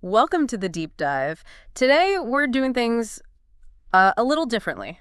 Welcome to the deep dive. Today, we're doing things a little differently.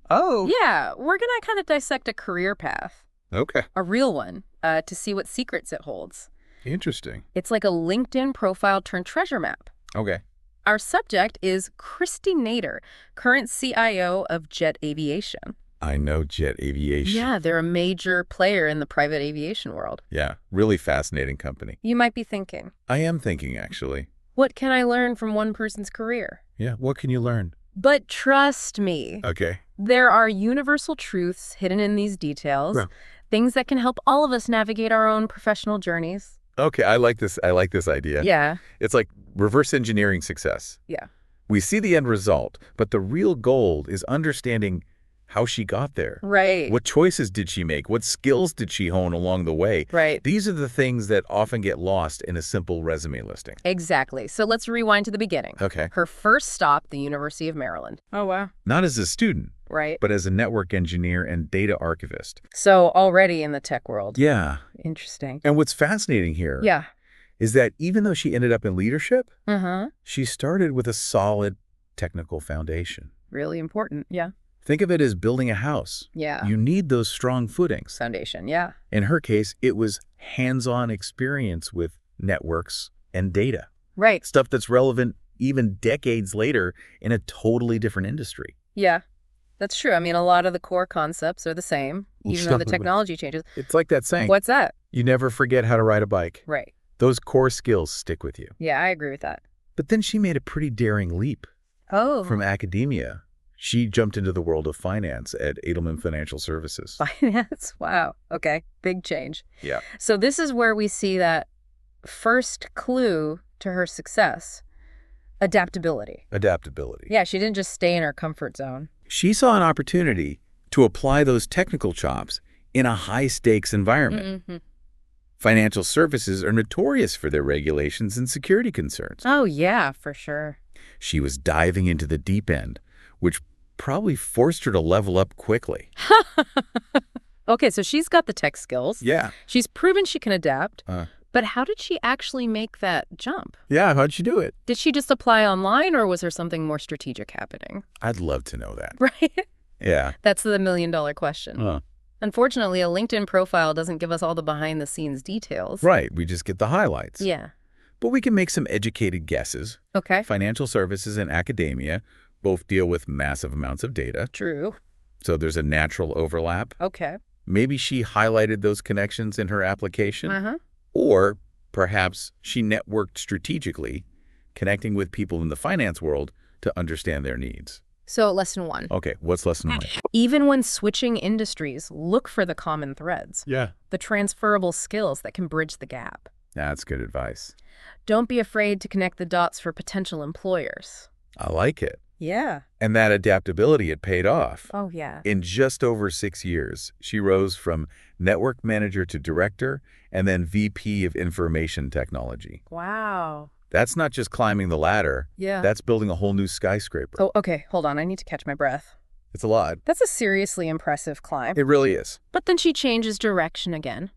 Oh, Yeah, we're going to kind of dissect a career path, okay. a real one, to see what secrets it holds. Interesting. It's like a LinkedIn profile turned treasure map. Okay. Our subject is Christie Nader, current CIO of Jet Aviation. I know jet aviation. Yeah, they're a major player in the private aviation world. Yeah, really fascinating company. You might be thinking, I am thinking, actually. what can I learn from one person's career? Yeah, what can you learn? But trust me. Okay. There are universal truths hidden in these details, Yeah. things that can help all of us navigate our own professional journeys. Okay, I like this. I like this idea. Yeah. It's like reverse engineering success. Yeah. We see the end result, but the real gold is understanding how she got there. Right. What choices did she make? What skills did she hone along the way? Right. These are the things that often get lost in a simple resume listing. Exactly. So let's rewind to the beginning. Okay. Her first stop, the University of Maryland. Oh, wow. Not as a student, Right. but as a network engineer and data archivist. So already in the tech world. Yeah. Interesting. And what's fascinating here Yeah. is that even though she ended up in leadership, Uh-huh. she started with a solid technical foundation. Really important. Yeah. Think of it as building a house. Yeah. You need those strong footings. Foundation. Yeah. In her case, it was hands-on experience with networks and data. Right. Stuff that's relevant even decades later in a totally different industry. Yeah. That's true. I mean, a lot of the core concepts are the same, even though the Totally. technology changes. It's like that saying, What's that? you never forget how to ride a bike. Right. Those core skills stick with you. Yeah, I agree with that. But then she made a pretty daring leap Oh. from academia. She jumped into the world of finance at Edelman Financial Services. Finance. Wow. Okay. Big change. Yeah. So this is where we see that first clue to her success, adaptability. Adaptability. Yeah, she didn't just stay in her comfort zone. She saw an opportunity to apply those technical chops in a high-stakes environment. Mm-hmm. Financial services are notorious for their regulations and security concerns. Oh, yeah, for sure. She was diving into the deep end, which probably forced her to level up quickly. Okay, so she's got the tech skills. Yeah. She's proven she can adapt. But how did she actually make that jump? Yeah, how'd she do it? Did she just apply online, or was there something more strategic happening? I'd love to know that. Right? Yeah. That's the million-dollar question. Unfortunately, a LinkedIn profile doesn't give us all the behind-the-scenes details. Right, we just get the highlights. Yeah. But we can make some educated guesses. Okay. Financial services and academia both deal with massive amounts of data, True. so there's a natural overlap. Okay. Maybe she highlighted those connections in her application, Uh-huh. or perhaps she networked strategically, connecting with people in the finance world to understand their needs. So, lesson one. Okay, what's lesson one? Even when switching industries, look for the common threads, Yeah. the transferable skills that can bridge the gap. That's good advice. Don't be afraid to connect the dots for potential employers. I like it. Yeah. And that adaptability, it paid off. Oh, yeah. In just over 6 years, she rose from network manager to director and then VP of information technology. Wow. That's not just climbing the ladder. Yeah. That's building a whole new skyscraper. Oh, okay. Hold on. I need to catch my breath. It's a lot. That's a seriously impressive climb. It really is. But then she changes direction again.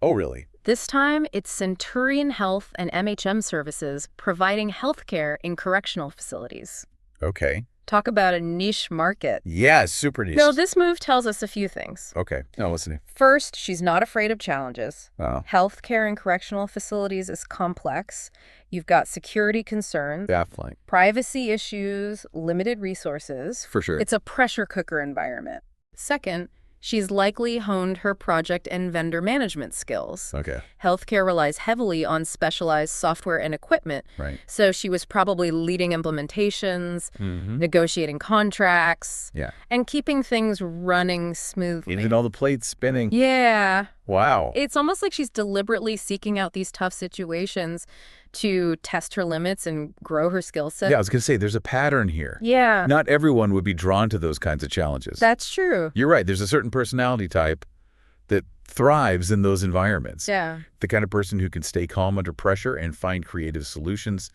Oh, really? This time, it's Centurion Health and MHM Services providing healthcare in correctional facilities. Okay. Talk about a niche market. Yeah, super niche. No, this move tells us a few things. Okay. No, listen. First, she's not afraid of challenges. Oh, Healthcare in correctional facilities is complex. You've got security concerns, baffling. privacy issues, limited resources. For sure. It's a pressure cooker environment. Second, she's likely honed her project and vendor management skills. Okay. Healthcare relies heavily on specialized software and equipment, Right. so she was probably leading implementations, Mm-hmm. negotiating contracts, Yeah. and keeping things running smoothly. Even all the plates spinning. Yeah. Wow. It's almost like she's deliberately seeking out these tough situations to test her limits and grow her skill set. Yeah, I was going to say, there's a pattern here. Yeah, Not everyone would be drawn to those kinds of challenges. that's true. You're right. There's a certain personality type that thrives in those environments. Yeah. The kind of person who can stay calm under pressure and find creative solutions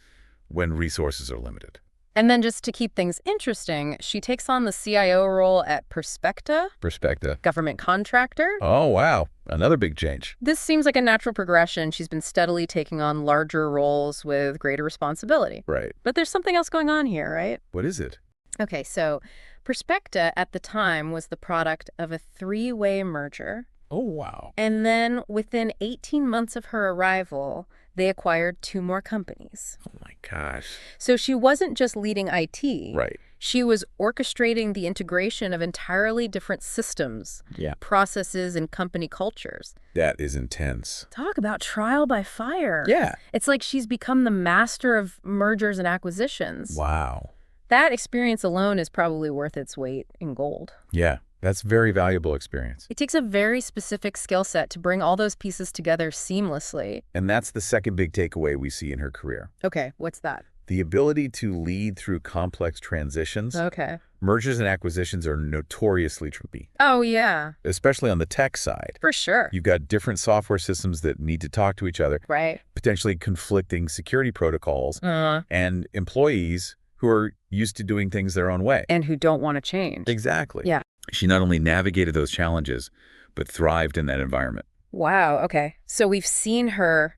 when resources are limited. And then just to keep things interesting, she takes on the CIO role at Perspecta, Perspective. government contractor. Oh, wow. Another big change. This seems like a natural progression. She's been steadily taking on larger roles with greater responsibility. Right. But there's something else going on here, right? What is it? Okay, so Perspecta at the time was the product of a three-way merger. Oh, wow. And then within 18 months of her arrival, they acquired two more companies. Oh, my gosh. So she wasn't just leading IT. Right. She was orchestrating the integration of entirely different systems, Yeah. processes, and company cultures. That is intense. Talk about trial by fire. Yeah. It's like she's become the master of mergers and acquisitions. Wow. That experience alone is probably worth its weight in gold. Yeah. That's very valuable experience. It takes a very specific skill set to bring all those pieces together seamlessly. And that's the second big takeaway we see in her career. Okay, what's that? The ability to lead through complex transitions. Okay. Mergers and acquisitions are notoriously tricky, Oh, yeah, especially on the tech side. for sure. You've got different software systems that need to talk to each other, Right. potentially conflicting security protocols, and employees who are used to doing things their own way. And who don't want to change. Exactly. Yeah. She not only navigated those challenges, but thrived in that environment. Wow, okay. So we've seen her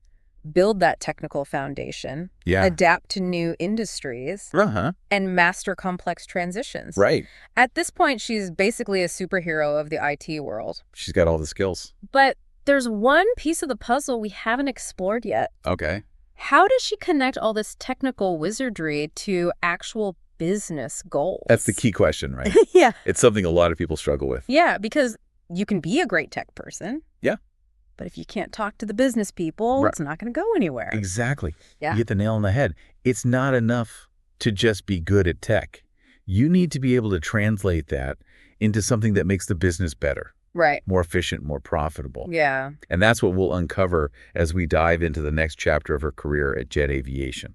build that technical foundation, Yeah. adapt to new industries, Uh-huh. and master complex transitions. Right. At this point, she's basically a superhero of the IT world. She's got all the skills. But there's one piece of the puzzle we haven't explored yet. Okay. How does she connect all this technical wizardry to actual business goals? That's the key question, right? Yeah. It's something a lot of people struggle with. Yeah, because you can be a great tech person. Yeah. But if you can't talk to the business people, Right. it's not going to go anywhere. Exactly. Yeah. You hit the nail on the head. It's not enough to just be good at tech. You need to be able to translate that into something that makes the business better, Right. more efficient, more profitable. Yeah. And that's what we'll uncover as we dive into the next chapter of her career at Jet Aviation.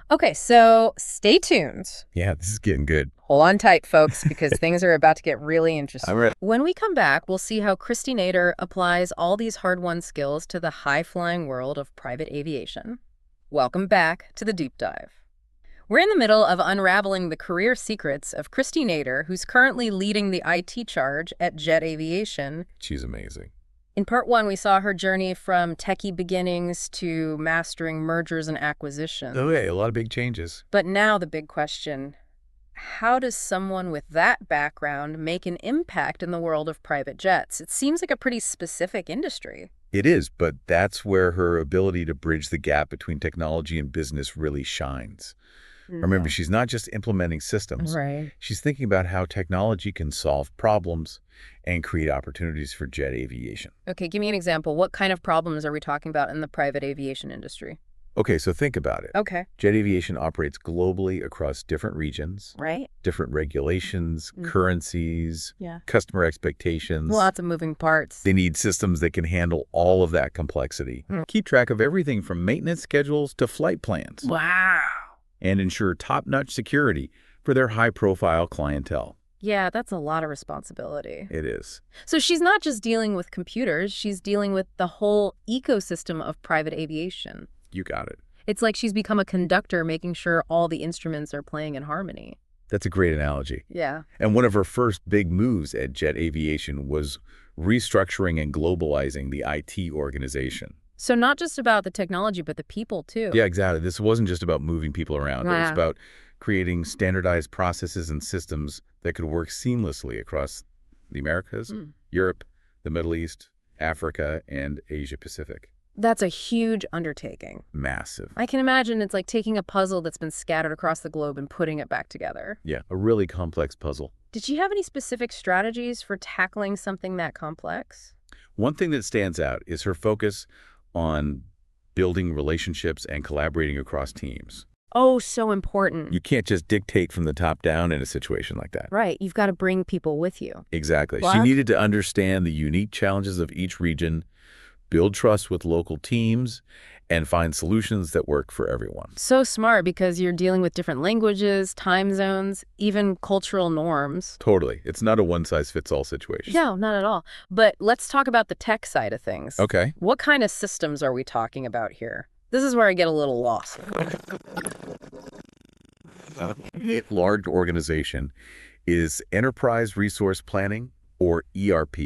Okay, so stay tuned. Yeah, this is getting good. Hold on tight, folks, because things are about to get really interesting. I'm ready. When we come back, we'll see how Christie Nader applies all these hard-won skills to the high-flying world of private aviation. Welcome back to the Deep Dive. We're in the middle of unraveling the career secrets of Christie Nader, who's currently leading the IT charge at Jet Aviation. She's amazing. In part one, we saw her journey from techie beginnings to mastering mergers and acquisitions. Okay, a lot of big changes. But now the big question, how does someone with that background make an impact in the world of private jets? It seems like a pretty specific industry. It is, but that's where her ability to bridge the gap between technology and business really shines. Remember, she's not just implementing systems. Right. She's thinking about how technology can solve problems and create opportunities for jet aviation. Okay, give me an example. What kind of problems are we talking about in the private aviation industry? Okay, so think about it. Okay. Jet aviation operates globally across different regions, Right? different regulations, Mm. currencies, Yeah. customer expectations. Lots of moving parts. They need systems that can handle all of that complexity, keep track of everything from maintenance schedules to flight plans, Wow. and ensure top-notch security for their high-profile clientele. Yeah, that's a lot of responsibility. It is. So she's not just dealing with computers, she's dealing with the whole ecosystem of private aviation. You got it. It's like she's become a conductor, making sure all the instruments are playing in harmony. That's a great analogy. Yeah. And one of her first big moves at Jet Aviation was restructuring and globalizing the IT organization. So not just about the technology, but the people, too. Yeah, exactly. This wasn't just about moving people around. It was Wow. about creating standardized processes and systems that could work seamlessly across the Americas, Europe, the Middle East, Africa, and Asia Pacific. That's a huge undertaking. Massive. I can imagine it's like taking a puzzle that's been scattered across the globe and putting it back together. Yeah, a really complex puzzle. Did she have any specific strategies for tackling something that complex? One thing that stands out is her focus on building relationships and collaborating across teams. Oh, so important. You can't just dictate from the top down in a situation like that. Right. You've got to bring people with you. Exactly. She What? needed to understand the unique challenges of each region, build trust with local teams, and find solutions that work for everyone. So smart because you're dealing with different languages, time zones, even cultural norms. Totally. It's not a one-size-fits-all situation. No, not at all. But let's talk about the tech side of things. Okay. What kind of systems are we talking about here? This is where I get a little lost. large organization is Enterprise Resource Planning, or ERP.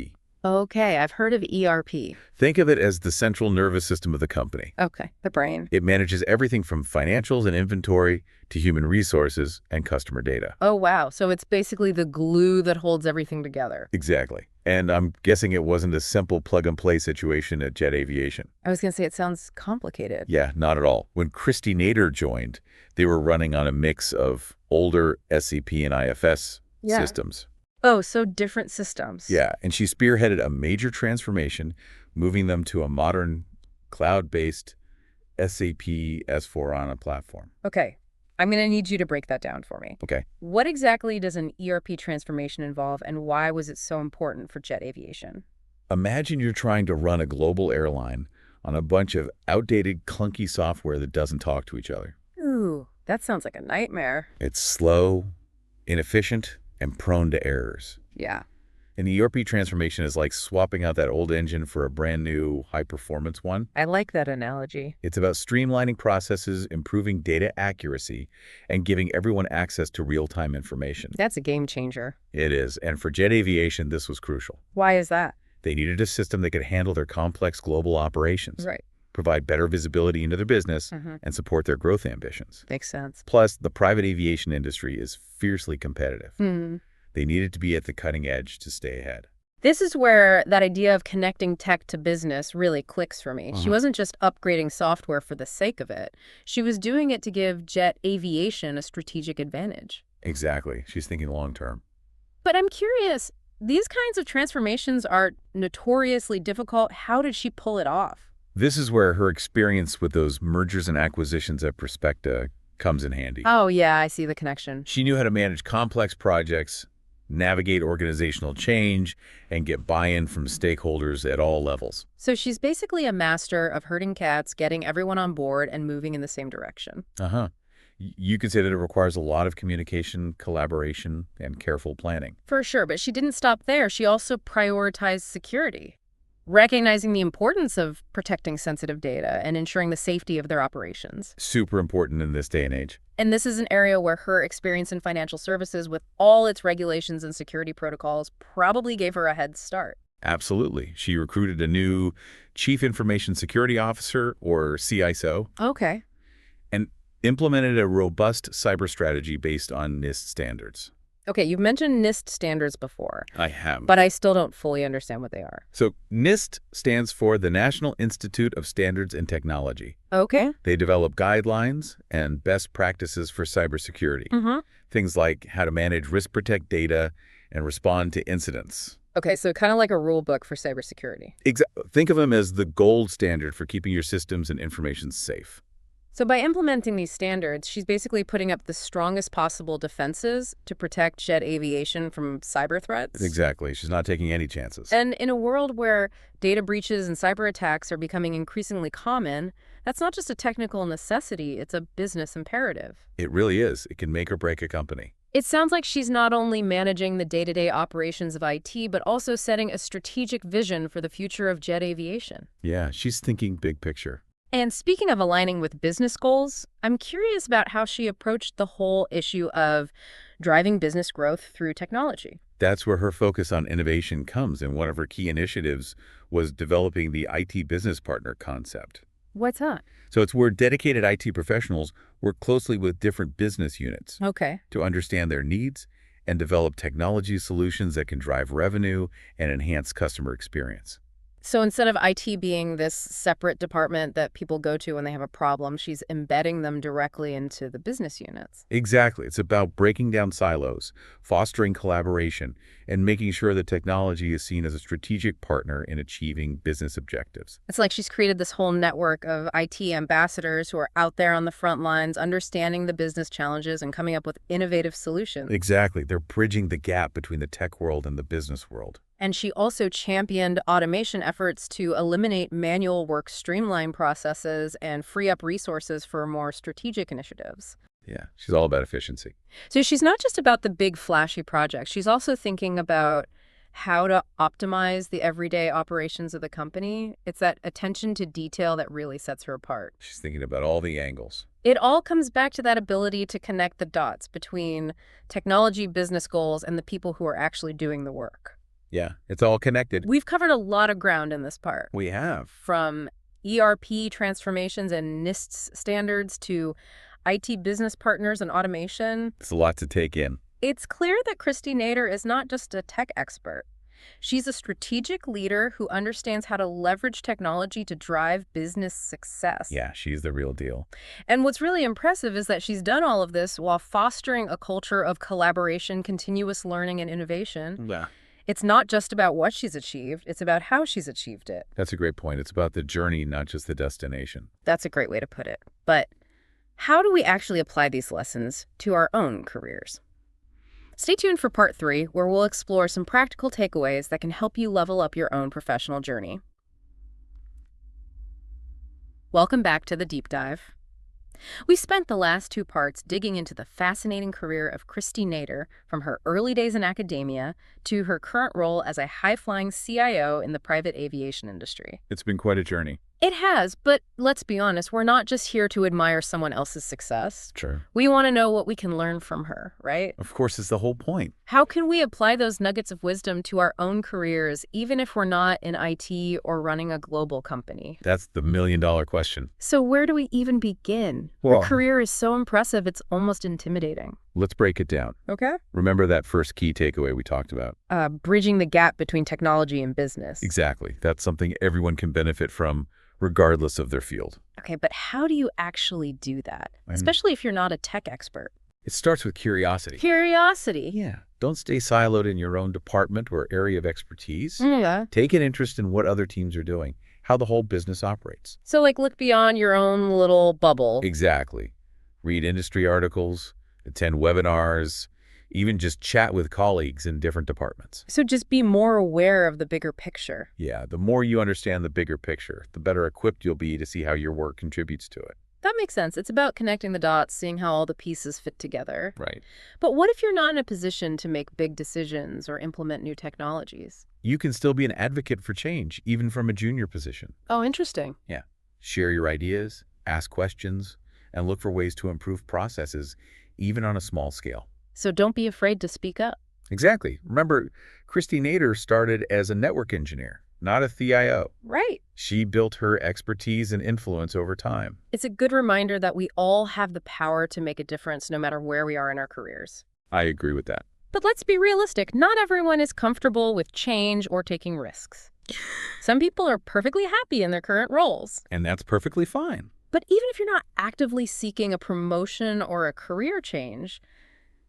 Okay, I've heard of ERP. Think of it as the central nervous system of the company. Okay, the brain. It manages everything from financials and inventory to human resources and customer data. Oh, wow. So it's basically the glue that holds everything together. Exactly. And I'm guessing it wasn't a simple plug-and-play situation at Jet Aviation. I was going to say it sounds complicated. Yeah, not at all. When Christie Nader joined, they were running on a mix of older SAP and IFS systems. Oh, so different systems. Yeah, and she spearheaded a major transformation, moving them to a modern cloud-based SAP S/4HANA platform. Okay, I'm going to need you to break that down for me. Okay. What exactly does an ERP transformation involve, and why was it so important for Jet Aviation? Imagine you're trying to run a global airline on a bunch of outdated, clunky software that doesn't talk to each other. Ooh, that sounds like a nightmare. It's slow, inefficient, and prone to errors. Yeah. An ERP transformation is like swapping out that old engine for a brand new high-performance one. I like that analogy. It's about streamlining processes, improving data accuracy, and giving everyone access to real-time information. That's a game changer. It is, and for Jet Aviation, this was crucial. Why is that? They needed a system that could handle their complex global operations, Right. provide better visibility into their business, and support their growth ambitions. Makes sense. Plus, the private aviation industry is fiercely competitive. Hmm. They needed to be at the cutting edge to stay ahead. This is where that idea of connecting tech to business really clicks for me. She wasn't just upgrading software for the sake of it. She was doing it to give Jet Aviation a strategic advantage. Exactly. She's thinking long term. But I'm curious, these kinds of transformations are notoriously difficult. How did she pull it off? This is where her experience with those mergers and acquisitions at Prospecta comes in handy. Oh, yeah, I see the connection. She knew how to manage complex projects, navigate organizational change, and get buy-in from stakeholders at all levels. So she's basically a master of herding cats, getting everyone on board, and moving in the same direction. You could say that it requires a lot of communication, collaboration, and careful planning. For sure, but she didn't stop there. She also prioritized security, recognizing the importance of protecting sensitive data and ensuring the safety of their operations. Super important in this day and age. And this is an area where her experience in financial services with all its regulations and security protocols probably gave her a head start. Absolutely. She recruited a new Chief Information Security Officer, or CISO, Okay. and implemented a robust cyber strategy based on NIST standards. Okay, you've mentioned NIST standards before, I have. but I still don't fully understand what they are. So NIST stands for the National Institute of Standards and Technology. Okay. They develop guidelines and best practices for cybersecurity. Things like how to manage risk-protect data and respond to incidents. Okay, so kind of like a rule book for cybersecurity. Think of them as the gold standard for keeping your systems and information safe. So by implementing these standards, she's basically putting up the strongest possible defenses to protect Jet Aviation from cyber threats. Exactly. She's not taking any chances. And in a world where data breaches and cyber attacks are becoming increasingly common, that's not just a technical necessity, it's a business imperative. It really is. It can make or break a company. It sounds like she's not only managing the day-to-day operations of IT, but also setting a strategic vision for the future of jet aviation. Yeah, she's thinking big picture. And speaking of aligning with business goals, I'm curious about how she approached the whole issue of driving business growth through technology. That's where her focus on innovation comes, and one of her key initiatives was developing the IT business partner concept. What's that? So it's where dedicated IT professionals work closely with different business units Okay. to understand their needs and develop technology solutions that can drive revenue and enhance customer experience. So instead of IT being this separate department that people go to when they have a problem, she's embedding them directly into the business units. Exactly. It's about breaking down silos, fostering collaboration, and making sure that technology is seen as a strategic partner in achieving business objectives. It's like she's created this whole network of IT ambassadors who are out there on the front lines, understanding the business challenges and coming up with innovative solutions. Exactly. They're bridging the gap between the tech world and the business world. And she also championed automation efforts to eliminate manual work, streamline processes, and free up resources for more strategic initiatives. Yeah, she's all about efficiency. So she's not just about the big flashy projects. She's also thinking about how to optimize the everyday operations of the company. It's that attention to detail that really sets her apart. She's thinking about all the angles. It all comes back to that ability to connect the dots between technology, business goals, and the people who are actually doing the work. Yeah, it's all connected. We've covered a lot of ground in this part. We have. From ERP transformations and NIST standards to IT business partners and automation. It's a lot to take in. It's clear that Christie Nader is not just a tech expert. She's a strategic leader who understands how to leverage technology to drive business success. Yeah, she's the real deal. And what's really impressive is that she's done all of this while fostering a culture of collaboration, continuous learning, and innovation. Yeah. It's not just about what she's achieved, it's about how she's achieved it. That's a great point. It's about the journey, not just the destination. That's a great way to put it. But how do we actually apply these lessons to our own careers? Stay tuned for part 3, where we'll explore some practical takeaways that can help you level up your own professional journey. Welcome back to the Deep Dive. We spent the last 2 parts digging into the fascinating career of Christie Nader, from her early days in academia to her current role as a high-flying CIO in the private aviation industry. It's been quite a journey. It has, but let's be honest, we're not just here to admire someone else's success. Sure. We want to know what we can learn from her, right? Of course, it's the whole point. How can we apply those nuggets of wisdom to our own careers, even if we're not in IT or running a global company? That's the million-dollar question. So where do we even begin? Well, Her career is so impressive, it's almost intimidating. let's break it down. Okay. Remember that first key takeaway we talked about? Bridging the gap between technology and business. Exactly. That's something everyone can benefit from, regardless of their field. Okay, but how do you actually do that? Especially if you're not a tech expert. It starts with curiosity. Curiosity. Yeah. Don't stay siloed in your own department or area of expertise. Yeah. Take an interest in what other teams are doing, how the whole business operates. So, look beyond your own little bubble. Exactly. Read industry articles, attend webinars, even just chat with colleagues in different departments. So just be more aware of the bigger picture. Yeah, the more you understand the bigger picture, the better equipped you'll be to see how your work contributes to it. That makes sense. It's about connecting the dots, seeing how all the pieces fit together. Right. But what if you're not in a position to make big decisions or implement new technologies? You can still be an advocate for change, even from a junior position. Oh, interesting. Yeah. Share your ideas, ask questions, and look for ways to improve processes, even on a small scale. So don't be afraid to speak up. Exactly. Remember, Christie Nader started as a network engineer, not a CIO. Right. She built her expertise and influence over time. It's a good reminder that we all have the power to make a difference no matter where we are in our careers. I agree with that. But let's be realistic. Not everyone is comfortable with change or taking risks. Some people are perfectly happy in their current roles. And that's perfectly fine. But even if you're not actively seeking a promotion or a career change,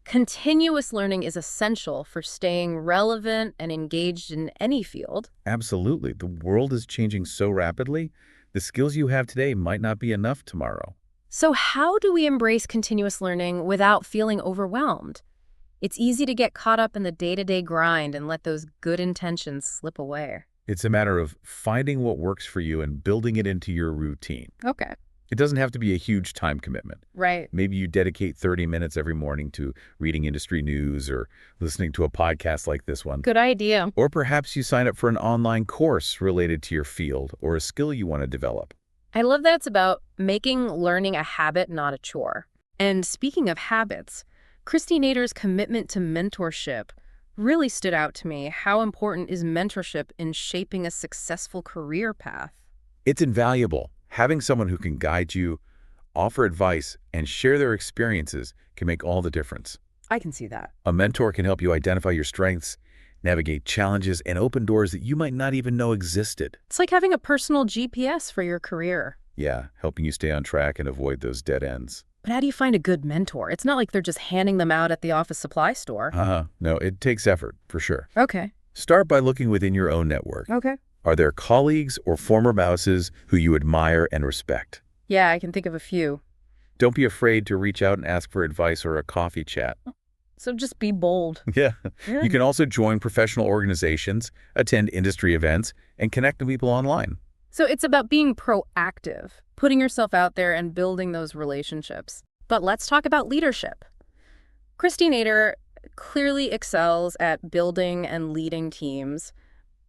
continuous learning is essential for staying relevant and engaged in any field. Absolutely. The world is changing so rapidly, the skills you have today might not be enough tomorrow. So how do we embrace continuous learning without feeling overwhelmed? It's easy to get caught up in the day-to-day grind and let those good intentions slip away. It's a matter of finding what works for you and building it into your routine. Okay. It doesn't have to be a huge time commitment. Right. Maybe you dedicate 30 minutes every morning to reading industry news or listening to a podcast like this one. Good idea. Or perhaps you sign up for an online course related to your field or a skill you want to develop. I love that it's about making learning a habit, not a chore. And speaking of habits, Christie Nader's commitment to mentorship really stood out to me. How important is mentorship in shaping a successful career path? It's invaluable. Having someone who can guide you, offer advice, and share their experiences can make all the difference. I can see that. A mentor can help you identify your strengths, navigate challenges, and open doors that you might not even know existed. It's like having a personal GPS for your career. Yeah, helping you stay on track and avoid those dead ends. But how do you find a good mentor? It's not like they're just handing them out at the office supply store. No, it takes effort, for sure. Okay. Start by looking within your own network. Okay. Are there colleagues or former bosses who you admire and respect? Yeah, I can think of a few. Don't be afraid to reach out and ask for advice or a coffee chat. So just be bold. Yeah. You can also join professional organizations, attend industry events, and connect with people online. So it's about being proactive, putting yourself out there and building those relationships. But let's talk about leadership. Christie Nader clearly excels at building and leading teams.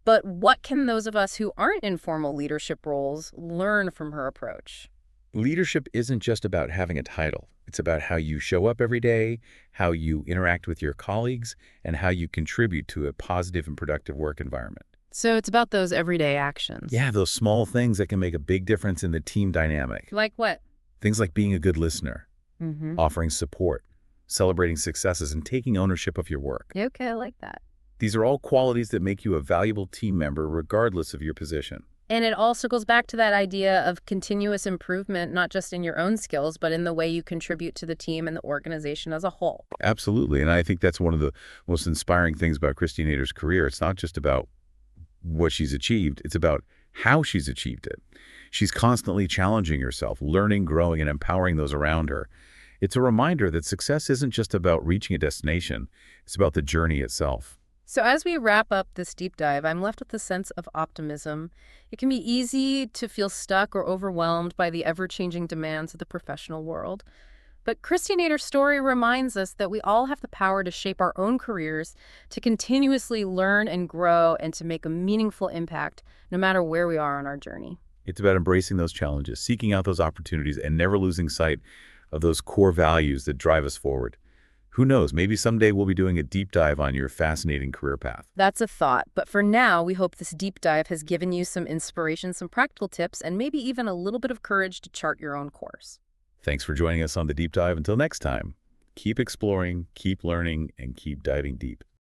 But what can those of us who aren't in formal leadership roles learn from her approach? Leadership isn't just about having a title. It's about how you show up every day, how you interact with your colleagues, and how you contribute to a positive and productive work environment. So it's about those everyday actions. Yeah, those small things that can make a big difference in the team dynamic. Like what? Things like being a good listener, Mm-hmm. offering support, celebrating successes, and taking ownership of your work. Okay, I like that. These are all qualities that make you a valuable team member regardless of your position. And it all circles back to that idea of continuous improvement, not just in your own skills, but in the way you contribute to the team and the organization as a whole. Absolutely. And I think that's one of the most inspiring things about Christie Nader's career. It's not just about what she's achieved. It's about how she's achieved it. She's constantly challenging herself, learning, growing, and empowering those around her. It's a reminder that success isn't just about reaching a destination. It's about the journey itself. So as we wrap up this deep dive, I'm left with a sense of optimism. It can be easy to feel stuck or overwhelmed by the ever-changing demands of the professional world. But Christie Nader's story reminds us that we all have the power to shape our own careers, to continuously learn and grow, and to make a meaningful impact, no matter where we are on our journey. It's about embracing those challenges, seeking out those opportunities, and never losing sight of those core values that drive us forward. Who knows, maybe someday we'll be doing a deep dive on your fascinating career path. That's a thought, but for now, we hope this deep dive has given you some inspiration, some practical tips, and maybe even a little bit of courage to chart your own course. Thanks for joining us on the deep dive. Until next time, keep exploring, keep learning, and keep diving deep.